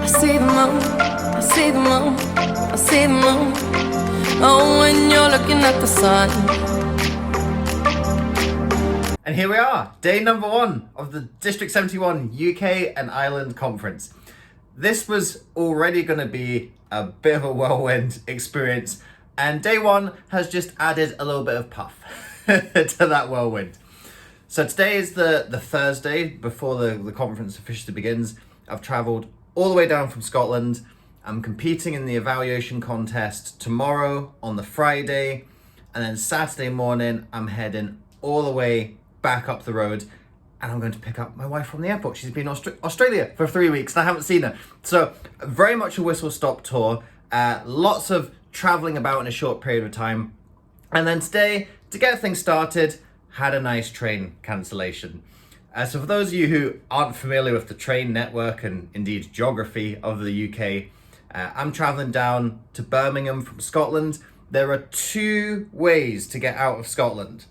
I see the moon, I see the moon, I see the moon. Oh, when you're looking at the sun. And here we are, day number 1 of the District 71 UK and Ireland Conference. This was already going to be a bit of a whirlwind experience, and day 1 has just added a little bit of puff to that whirlwind. So today is the Thursday before the conference officially begins. I've travelled all the way down from Scotland. I'm competing in the evaluation contest tomorrow on the Friday, and then Saturday morning I'm heading all the way back up the road, and I'm going to pick up my wife from the airport. She's been in Australia for 3 weeks and I haven't seen her. So very much a whistle-stop tour, lots of travelling about in a short period of time. And then today, to get things started, had a nice train cancellation. So for those of you who aren't familiar with the train network and indeed geography of the UK, I'm travelling down to Birmingham from Scotland. There are 2 ways to get out of Scotland.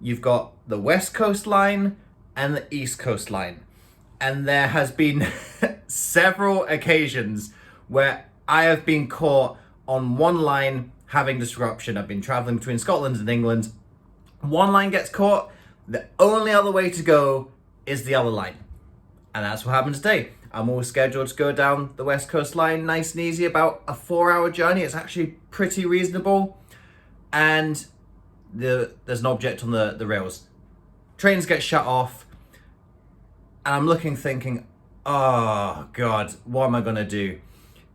You've got the West Coast line and the East Coast line. And there has been several occasions where I have been caught on one line having disruption. I've been traveling between Scotland and England. One line gets caught, the only other way to go is the other line. And that's what happened today. I'm all scheduled to go down the West Coast line, nice and easy, about a 4-hour journey. It's actually pretty reasonable. And there's an object on the rails. Trains get shut off, and I'm looking thinking, oh God, what am I gonna do?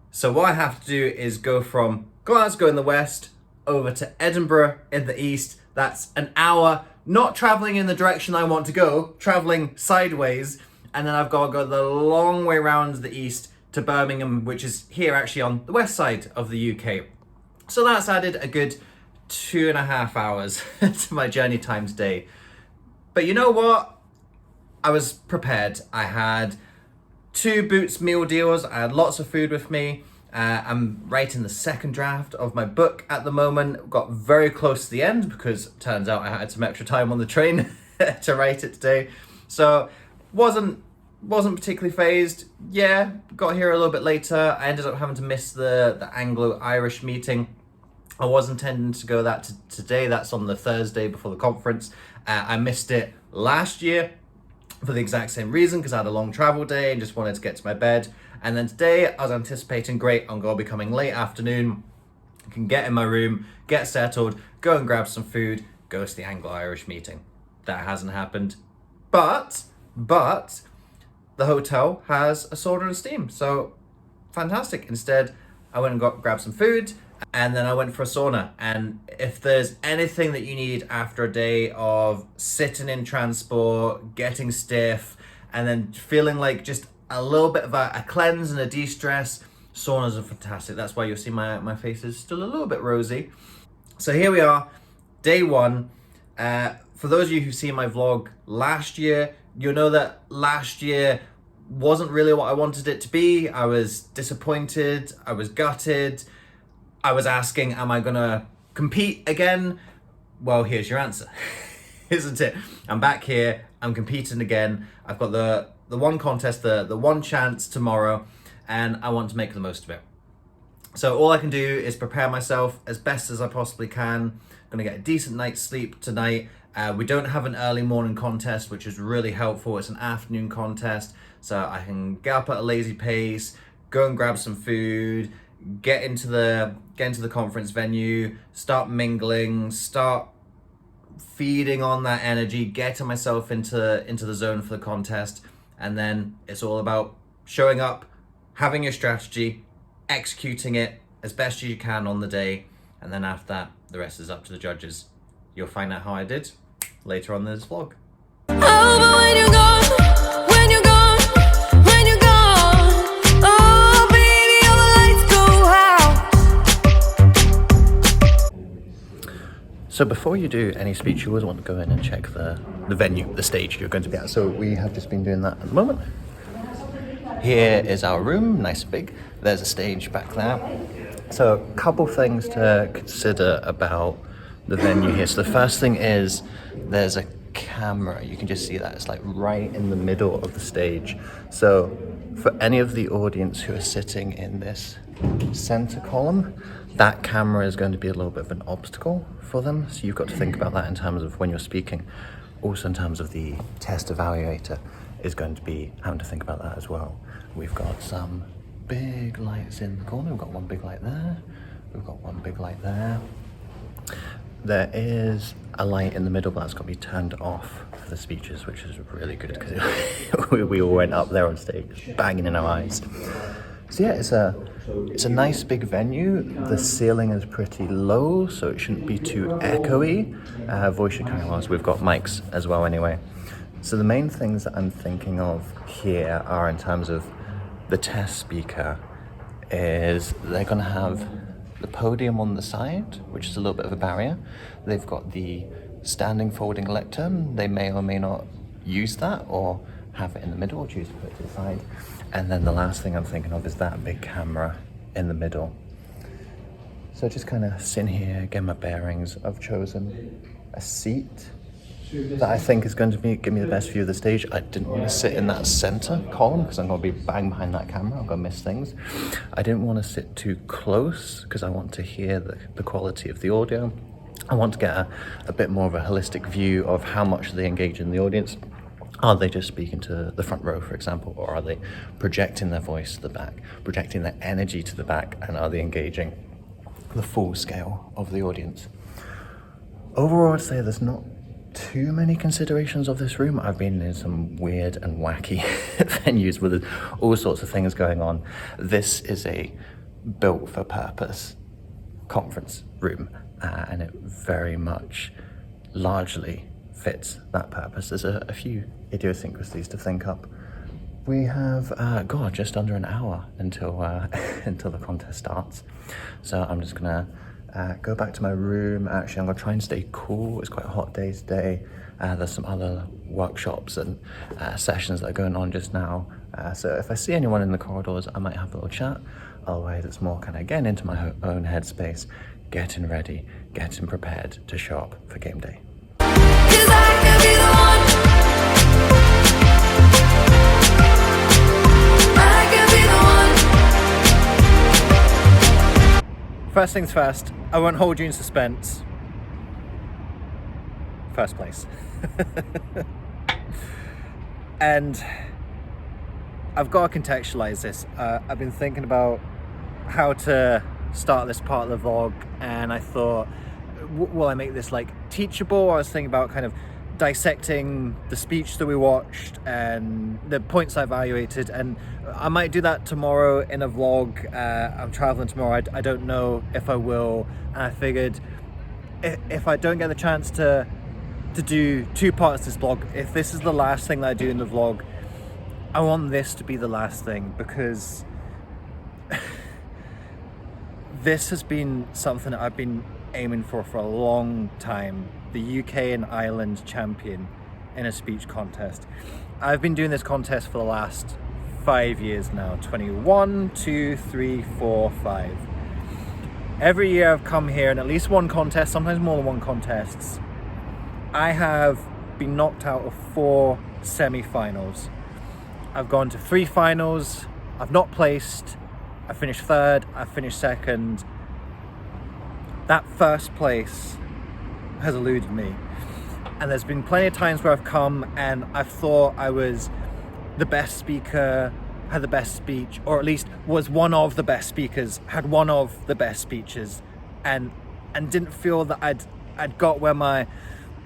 So what I have to do is go from Glasgow in the west over to Edinburgh in the east. That's an hour, not traveling in the direction I want to go, traveling sideways, and then I've got to go the long way around the east to Birmingham, which is here actually on the west side of the UK. So that's added a good 2.5 hours to my journey time today. But you know what? I was prepared. I had 2 Boots meal deals. I had lots of food with me. I'm writing the second draft of my book at the moment. Got very close to the end because it turns out I had some extra time on the train to write it today. So wasn't particularly phased. Yeah, got here a little bit later. I ended up having to miss the Anglo-Irish meeting. I was intending to go that today. That's on the Thursday before the conference. I missed it last year for the exact same reason, because I had a long travel day and just wanted to get to my bed. And then today I was anticipating, great, I'm going to be coming late afternoon. I can get in my room, get settled, go and grab some food, go to the Anglo-Irish meeting. That hasn't happened. But the hotel has a sauna and steam, so fantastic. Instead, I went and grabbed some food, and then I went for a sauna. And if there's anything that you need after a day of sitting in transport, getting stiff, and then feeling like just a little bit of a cleanse and a de-stress, saunas are fantastic. That's why you'll see my face is still a little bit rosy. So here we are, day 1. For those of you who've seen my vlog last year, you'll know that last year wasn't really what I wanted it to be. I was disappointed, I was gutted. I was asking, am I gonna compete again? Well, here's your answer, isn't it? I'm back here, I'm competing again. I've got the one contest, the one chance tomorrow, and I want to make the most of it. So all I can do is prepare myself as best as I possibly can. I'm gonna get a decent night's sleep tonight. We don't have an early morning contest, which is really helpful. It's an afternoon contest, so I can get up at a lazy pace, go and grab some food, get into the conference venue, start mingling, start feeding on that energy, getting myself into the zone for the contest. And then it's all about showing up, having your strategy, executing it as best as you can on the day, and then after that, the rest is up to the judges. You'll find out how I did later on in this vlog. Oh, but when you're gone, when you're gone, when you're gone, oh baby, all the lights go out. So before you do any speech, you always want to go in and check the venue, the stage you're going to be at. So we have just been doing that at the moment. Here is our room, nice and big. There's a stage back there. So a couple things to consider about the venue here. So the first thing is there's a camera, you can just see that it's like right in the middle of the stage. So for any of the audience who are sitting in this center column, that camera is going to be a little bit of an obstacle for them. So you've got to think about that in terms of when you're speaking. Also in terms of the test evaluator is going to be having to think about that as well. We've got some big lights in the corner. We've got one big light there. We've got one big light there. There is a light in the middle, but that's got to be turned off for the speeches, which is really good because we all went up there on stage, banging in our eyes. So yeah, it's a nice big venue. The ceiling is pretty low, so it shouldn't be too echoey. Voice should carry on. We've got mics as well anyway. So the main things that I'm thinking of here are in terms of the test speaker is they're going to have the podium on the side, which is a little bit of a barrier. They've got the standing folding lectern. They may or may not use that or have it in the middle or choose to put it to the side. And then the last thing I'm thinking of is that big camera in the middle. So just kind of sitting here, get my bearings. I've chosen a seat that I think is going to give me the best view of the stage. I didn't want to sit in that center column because I'm going to be bang behind that camera. I'm going to miss things. I didn't want to sit too close because I want to hear the quality of the audio. I want to get a bit more of a holistic view of how much they engage in the audience. Are they just speaking to the front row, for example, or are they projecting their voice to the back, projecting their energy to the back, and are they engaging the full scale of the audience? Overall, I'd say there's not too many considerations of this room. I've been in some weird and wacky venues with all sorts of things going on. This is a built for purpose conference room, and it very much largely fits that purpose. There's a few idiosyncrasies to think up. We have just under an hour until until the contest starts, so I'm just gonna go back to my room. Actually, I'm gonna try and stay cool. It's quite a hot day today. There's some other workshops and sessions that are going on just now, so if I see anyone in the corridors, I might have a little chat. Otherwise, it's more kind of getting into my own headspace, getting ready, getting prepared to show up for game day. 'Cause I could be the one. I could be the one. First things first, I won't hold you in suspense. First place. And I've got to contextualize this. I've been thinking about how to start this part of the vlog, and I thought, will I make this like teachable? I was thinking about kind of dissecting the speech that we watched and the points I evaluated, and I might do that tomorrow in a vlog. I'm traveling tomorrow. I don't know if I will, and I figured if I don't get the chance to do two parts of this vlog, if this is the last thing that I do in the vlog, I want this to be the last thing, because this has been something that I've been aiming for a long time. The UK and Ireland champion in a speech contest. I've been doing this contest for the last 5 years now. 21, 2, 3, 4, 5. Every year I've come here in at least one contest, sometimes more than one contests. I have been knocked out of 4 semi-finals. I've gone to 3 finals. I've not placed. I finished 3rd. I finished 2nd. That first place has eluded me. And there's been plenty of times where I've come and I've thought I was the best speaker, had the best speech, or at least was one of the best speakers, had one of the best speeches, and didn't feel that I'd got where my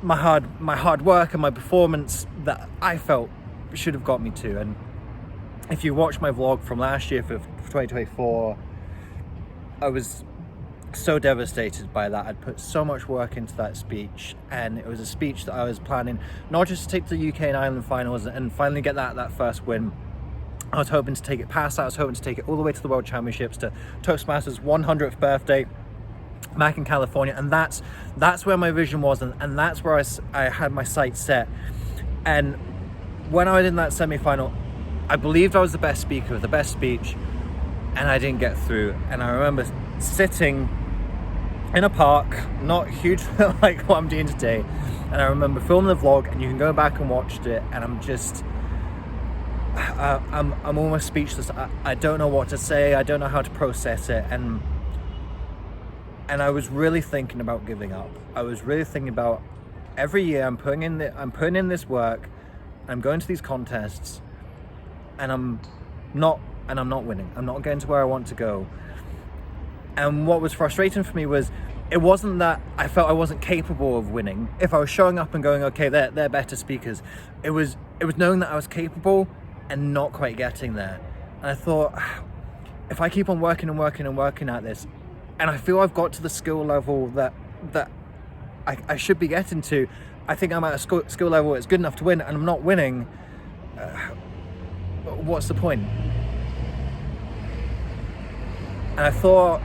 hard work and my performance that I felt should have got me to. And if you watch my vlog from last year for 2024, I was so devastated by that. I'd put so much work into that speech, and it was a speech that I was planning not just to take to the UK and Ireland finals and finally get that first win. I was hoping to take it past that. I was hoping to take it all the way to the World Championships, to Toastmasters 100th birthday back in California, and that's where my vision was, and that's where I had my sights set. And when I was in that semi-final, I believed I was the best speaker with the best speech, and I didn't get through. And I remember sitting in a park, not huge like what I'm doing today. And I remember filming the vlog, and you can go back and watch it, and I'm just I'm almost speechless. I don't know what to say. I don't know how to process it, and I was really thinking about giving up. I was really thinking about every year I'm putting in this work. I'm going to these contests, and I'm not winning. I'm not getting to where I want to go. And what was frustrating for me was, it wasn't that I felt I wasn't capable of winning. If I was showing up and going, okay, they're better speakers, it was knowing that I was capable and not quite getting there. And I thought, if I keep on working and working and working at this, and I feel I've got to the skill level that I should be getting to, I think I'm at a skill level that's good enough to win, and I'm not winning, what's the point? And I thought,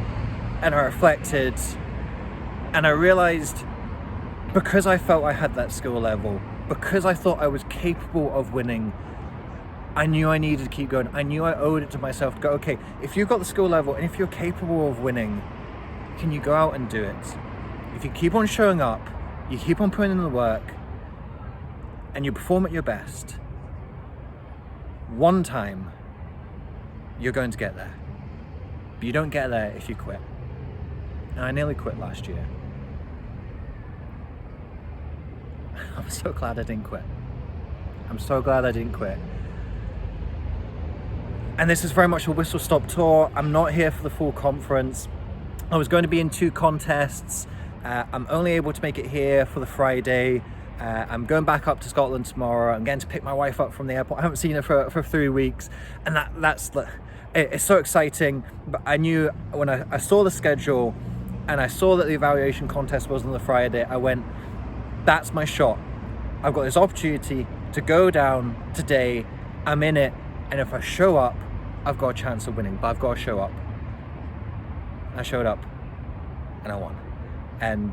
and I reflected, and I realized, because I felt I had that skill level, because I thought I was capable of winning, I knew I needed to keep going. I knew I owed it to myself to go, okay, if you've got the skill level and if you're capable of winning, can you go out and do it? If you keep on showing up, you keep on putting in the work, and you perform at your best, one time you're going to get there. But you don't get there if you quit. And I nearly quit last year. I'm so glad I didn't quit. I'm so glad I didn't quit. And this is very much a whistle-stop tour. I'm not here for the full conference. I was going to be in 2 contests. I'm only able to make it here for the Friday. I'm going back up to Scotland tomorrow. I'm getting to pick my wife up from the airport. I haven't seen her for 3 weeks. And it's so exciting. But I knew when I saw the schedule and I saw that the evaluation contest was on the Friday, I went, that's my shot. I've got this opportunity to go down today. I'm in it. And if I show up, I've got a chance of winning, but I've got to show up. I showed up and I won. And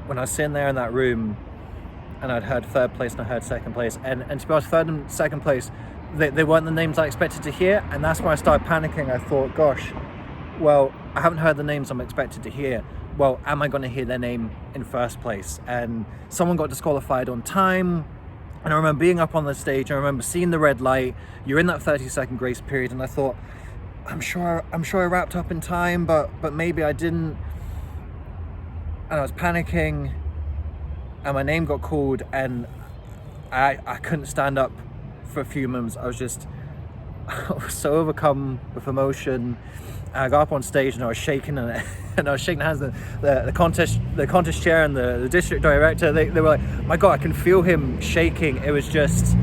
when I was sitting there in that room and I'd heard 3rd place and I heard 2nd place, and to be honest, 3rd and 2nd place, they weren't the names I expected to hear. And that's when I started panicking. I thought, gosh, well, I haven't heard the names I'm expected to hear. Well, am I going to hear their name in 1st place? And someone got disqualified on time. And I remember being up on the stage, I remember seeing the red light. You're in that 30-second grace period, and I thought, I'm sure I wrapped up in time, but maybe I didn't. And I was panicking, and my name got called, and I couldn't stand up for a few moments. I was so overcome with emotion. I got up on stage and I was shaking, and I was shaking hands. The contest chair and the district director, they were like, my God, I can feel him shaking. It was just,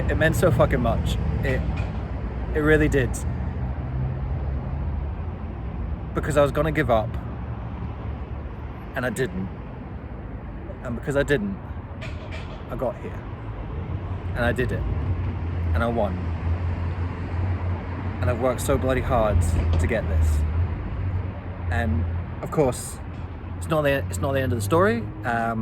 it meant so fucking much. It really did. Because I was gonna give up, and I didn't. And because I didn't, I got here. And I did it. And I won. And I've worked so bloody hard to get this. And of course, it's not the end of the story. I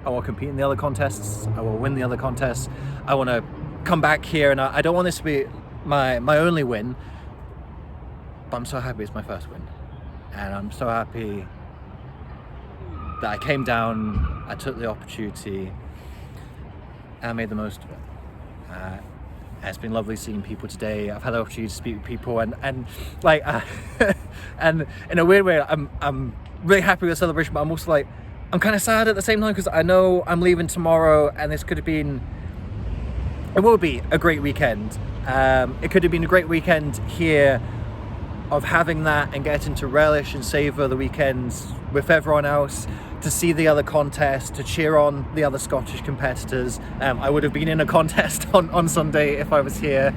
will compete in the other contests. I will win the other contests. I want to come back here, and I don't want this to be my only win. But I'm so happy it's my first win. And I'm so happy that I came down, I took the opportunity, and I made the most of it. It's been lovely seeing people today. I've had the opportunity to speak with people, and like, and in a weird way, I'm really happy with the celebration, but I'm also like, I'm kind of sad at the same time, because I know I'm leaving tomorrow, and this could have been, it will be a great weekend. It could have been a great weekend here of having that and getting to relish and savor the weekends with everyone else, to see the other contests, to cheer on the other Scottish competitors. I would have been in a contest on Sunday if I was here.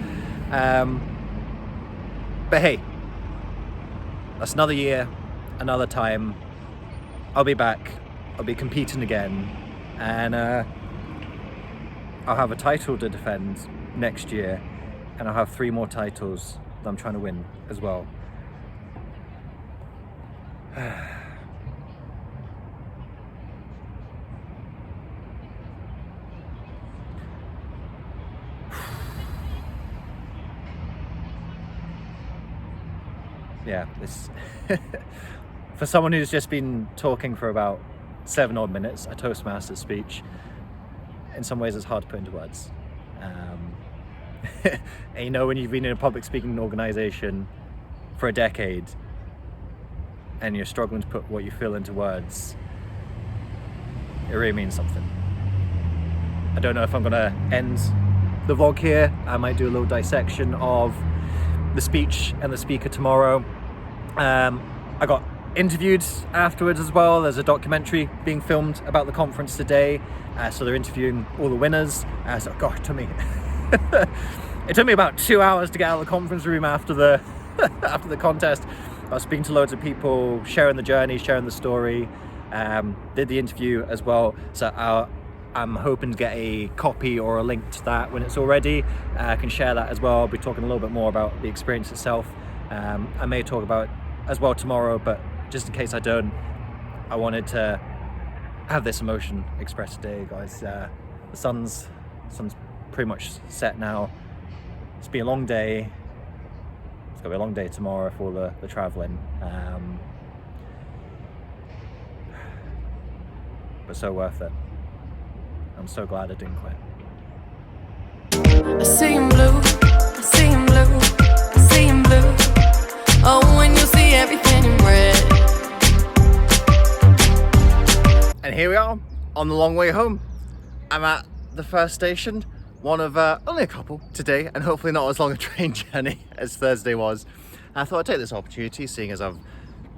But hey, that's another year, another time. I'll be back. I'll be competing again. And I'll have a title to defend next year. And I'll have 3 more titles that I'm trying to win as well. yeah, this for someone who's just been talking for about 7 odd minutes, a Toastmasters speech, in some ways it's hard to put into words. And you know, when you've been in a public speaking organization for a decade and you're struggling to put what you feel into words, it really means something. I don't know if I'm gonna end the vlog here. I might do a little dissection of the speech and the speaker tomorrow. I got interviewed afterwards as well. There's a documentary being filmed about the conference today, so they're interviewing all the winners. So gosh, it took me about 2 hours to get out of the conference room after the after the contest. I was speaking to loads of people, sharing the journey, sharing the story. Did the interview as well, so I'm hoping to get a copy or a link to that when it's all ready. I can share that as well. I'll be talking a little bit more about the experience itself. I may talk about it as well tomorrow, but just in case I don't, I wanted to have this emotion expressed today, guys. The sun's pretty much set now. It's been a long day. It's gonna be a long day tomorrow for the traveling. But so worth it. I'm so glad I didn't quit. I see him blue, I see him blue, I see him blue. Oh, when you see everything in red. And here we are on the long way home. I'm at the first station, one of only a couple today, and hopefully not as long a train journey as Thursday was. I thought I'd take this opportunity, seeing as I've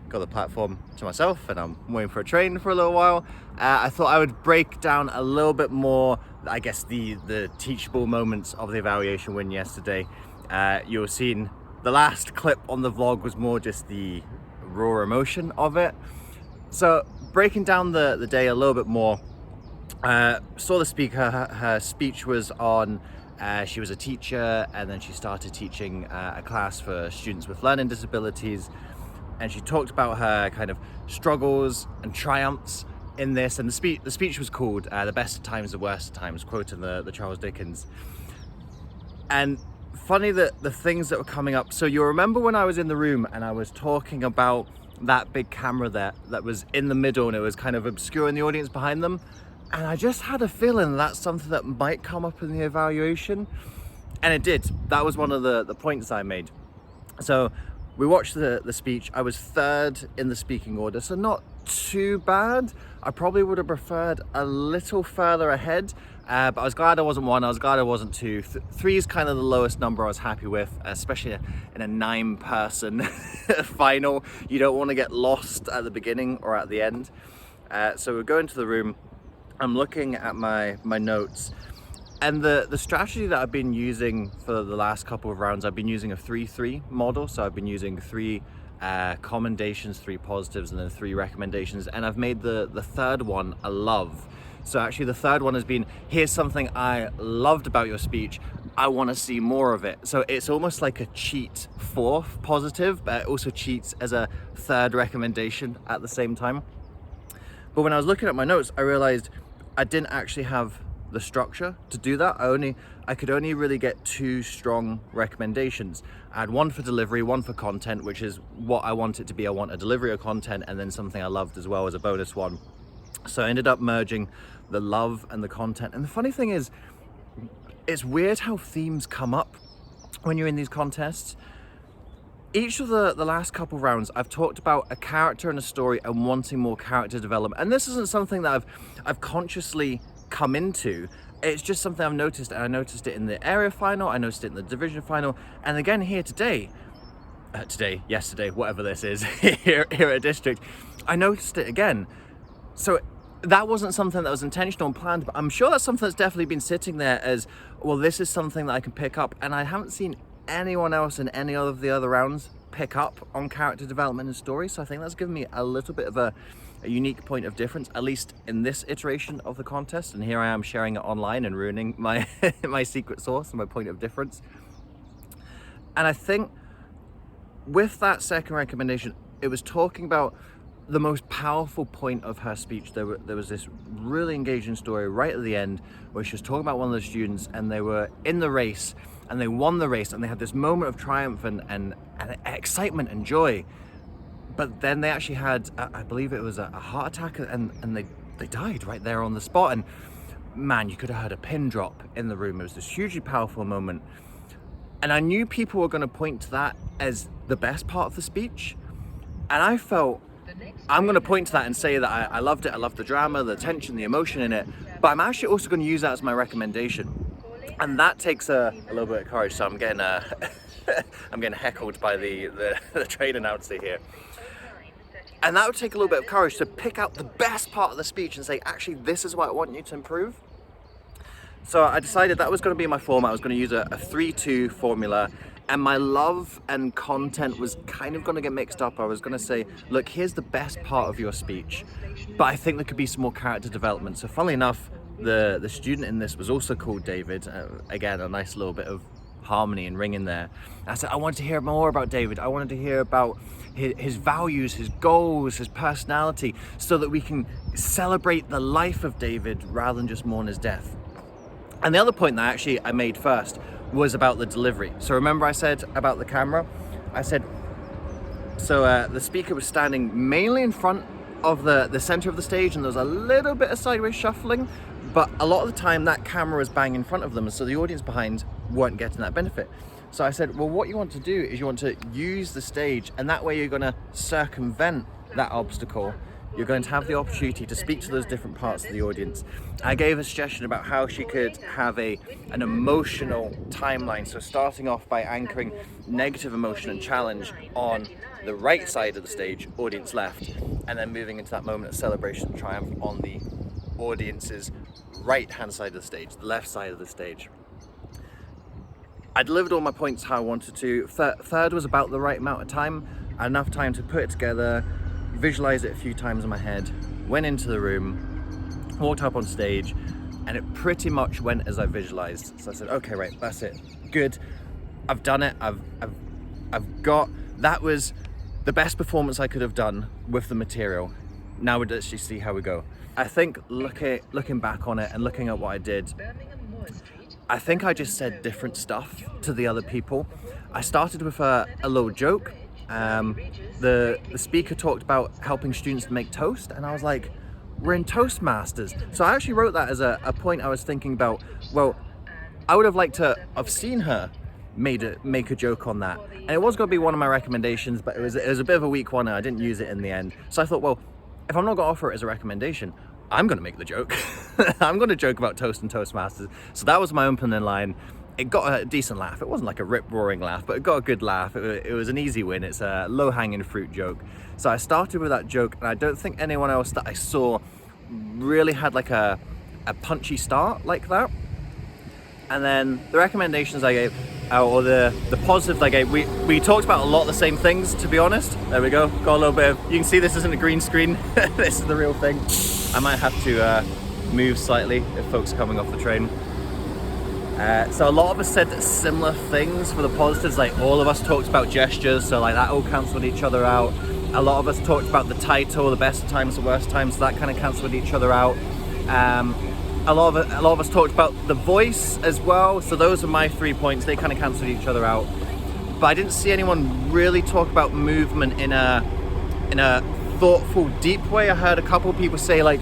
got the platform to myself and I'm waiting for a train for a little while. I thought I would break down a little bit more, I guess, the teachable moments of the evaluation win yesterday. You'll seen the last clip on the vlog was more just the raw emotion of it. So breaking down the day a little bit more, saw the speaker, her speech was on, she was a teacher and then she started teaching a class for students with learning disabilities, and she talked about her kind of struggles and triumphs in this, and the speech was called The Best of Times, the Worst of Times, quoting the Charles Dickens. And funny that the things that were coming up, so you'll remember when I was in the room and I was talking about that big camera there that was in the middle and it was kind of obscuring the audience behind them, and I just had a feeling that's something that might come up in the evaluation, and it did. That was one of the points I made. So we watched the speech. I was third in the speaking order, so not too bad. I probably would have preferred a little further ahead, but I was glad I wasn't 1, I was glad I wasn't 2. 3 is kind of the lowest number I was happy with, especially in a 9-person final. You don't want to get lost at the beginning or at the end. So we're going to the room. I'm looking at my notes, and the strategy that I've been using for the last couple of rounds, I've been using a 3-3 model. So I've been using 3 commendations, 3 positives, and then 3 recommendations, and I've made the third one a love. So actually the third one has been, here's something I loved about your speech, I want to see more of it. So it's almost like a cheat 4th positive, but it also cheats as a 3rd recommendation at the same time. But when I was looking at my notes, I realized I didn't actually have the structure to do that. I could only really get 2 strong recommendations. I had 1 for delivery, 1 for content, which is what I want it to be. I want a delivery of content and then something I loved as well as a bonus one. So I ended up merging the love and the content. And the funny thing is, it's weird how themes come up when you're in these contests. Each of the last couple rounds, I've talked about a character and a story and wanting more character development. And this isn't something that I've consciously come into. It's just something I've noticed, and I noticed it in the area final, I noticed it in the division final, and again here yesterday, whatever this is, here at District, I noticed it again. So that wasn't something that was intentional and planned, but I'm sure that's something that's definitely been sitting there as, well, this is something that I can pick up, and I haven't seen anyone else in any of the other rounds pick up on character development and story. So I think that's given me a little bit of a unique point of difference, at least in this iteration of the contest. And here I am sharing it online and ruining my my secret sauce and my point of difference. And I think with that second recommendation, it was talking about the most powerful point of her speech. There was this really engaging story right at the end where she was talking about one of the students, and they were in the race and they won the race, and they had this moment of triumph and excitement and joy. But then they actually had, I believe it was a heart attack, and they died right there on the spot. And man, you could have heard a pin drop in the room. It was this hugely powerful moment. And I knew people were going to point to that as the best part of the speech. And I felt, I'm going to point to that and say that I loved it. I loved the drama, the tension, the emotion in it. But I'm actually also going to use that as my recommendation. And that takes a little bit of courage. So I'm getting I'm getting heckled by the train announcer here. And that would take a little bit of courage to pick out the best part of the speech and say, actually, this is what I want you to improve. So I decided that was going to be my format. I was going to use a 3-2 formula, and my love and content was kind of going to get mixed up. I was going to say, look, here's the best part of your speech, but I think there could be some more character development. So funnily enough, the student in this was also called David. Again, a nice little bit of harmony and ring in there. And I said, I wanted to hear more about David. I wanted to hear about his values, his goals, his personality, so that we can celebrate the life of David rather than just mourn his death. And the other point that I made first was about the delivery. So remember I said about the camera? I said, so the speaker was standing mainly in front of the center of the stage, and there was a little bit of sideways shuffling, but a lot of the time that camera was bang in front of them, so the audience behind weren't getting that benefit. So I said, well, what you want to do is you want to use the stage, and that way you're going to circumvent that obstacle. You're going to have the opportunity to speak to those different parts of the audience. I gave a suggestion about how she could have an emotional timeline. So starting off by anchoring negative emotion and challenge on the right side of the stage, audience left, and then moving into that moment of celebration and triumph on the audience's right-hand side of the stage, the left side of the stage. I delivered all my points how I wanted to. Third was about the right amount of time, enough time to put it together, visualize it a few times in my head, went into the room, walked up on stage, and it pretty much went as I visualized. So I said, okay, right, that's it, good, I've done it, I've got, that was the best performance I could have done with the material. Now we'd actually see how we go. I think looking back on it and looking at what I did, I think I just said different stuff to the other people. I started with a little joke. The speaker talked about helping students to make toast, and I was like, we're in Toastmasters. So I actually wrote that as a point I was thinking about. Well, I would have liked to have seen her make a joke on that, and it was going to be one of my recommendations, but it was a bit of a weak one, and I didn't use it in the end. So I thought, well, if I'm not going to offer it as a recommendation, I'm going to make the joke. I'm going to joke about toast and Toastmasters. So that was my opening line. It got a decent laugh. It wasn't like a rip-roaring laugh, but it got a good laugh. It was an easy win. It's a low-hanging fruit joke. So I started with that joke, and I don't think anyone else that I saw really had like a punchy start like that. And then the recommendations I gave, or the positives I gave, we talked about a lot of the same things, to be honest. There we go. Got a little bit of, you can see this isn't a green screen. This is the real thing. I might have to move slightly if folks are coming off the train. So a lot of us said similar things for the positives, like all of us talked about gestures, so like that all cancelled each other out. A lot of us talked about the title, the best times, the worst times, so that kind of cancelled each other out. A lot of us talked about the voice as well, so those are my 3 points. They kind of cancelled each other out. But I didn't see anyone really talk about movement in a thoughtful, deep way. I heard a couple of people say like,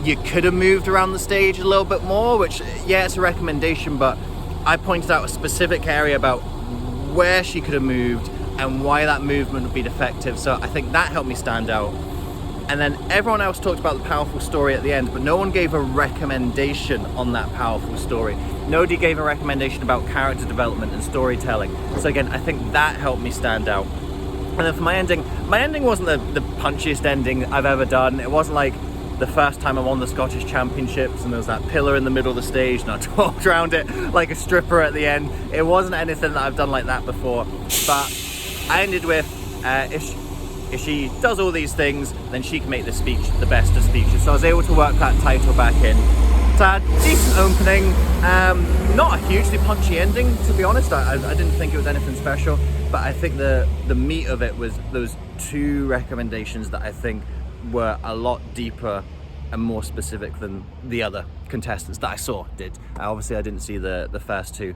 you could have moved around the stage a little bit more, which, yeah, it's a recommendation, but I pointed out a specific area about where she could have moved and why that movement would be defective. So I think that helped me stand out. And then everyone else talked about the powerful story at the end, but no one gave a recommendation on that powerful story. Nobody gave a recommendation about character development and storytelling. So again, I think that helped me stand out. And then for my ending wasn't the punchiest ending I've ever done. It wasn't like the first time I won the Scottish Championships and there was that pillar in the middle of the stage and I walked around it like a stripper at the end. It wasn't anything that I've done like that before. But I ended with, if she does all these things, then she can make this speech the best of speeches. So I was able to work that title back in. So I had a decent opening, not a hugely punchy ending, to be honest. I didn't think it was anything special, but I think the meat of it was those 2 recommendations that I think were a lot deeper and more specific than the other contestants that I saw did. Obviously I didn't see the first 2,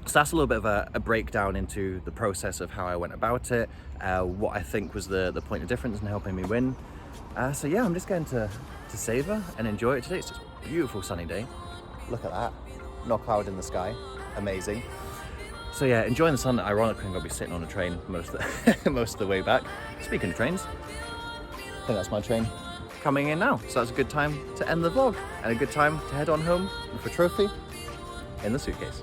So that's a little bit of a breakdown into the process of how I went about it, what I think was the point of difference in helping me win. So yeah, I'm just going to savor and enjoy it today. It's just a beautiful sunny day. Look at that, no cloud in the sky, amazing. So yeah, enjoying the sun. Ironically, I'm gonna be sitting on a train most of the way back. Speaking of trains, I think that's my train coming in now. So that's a good time to end the vlog and a good time to head on home with a trophy in the suitcase.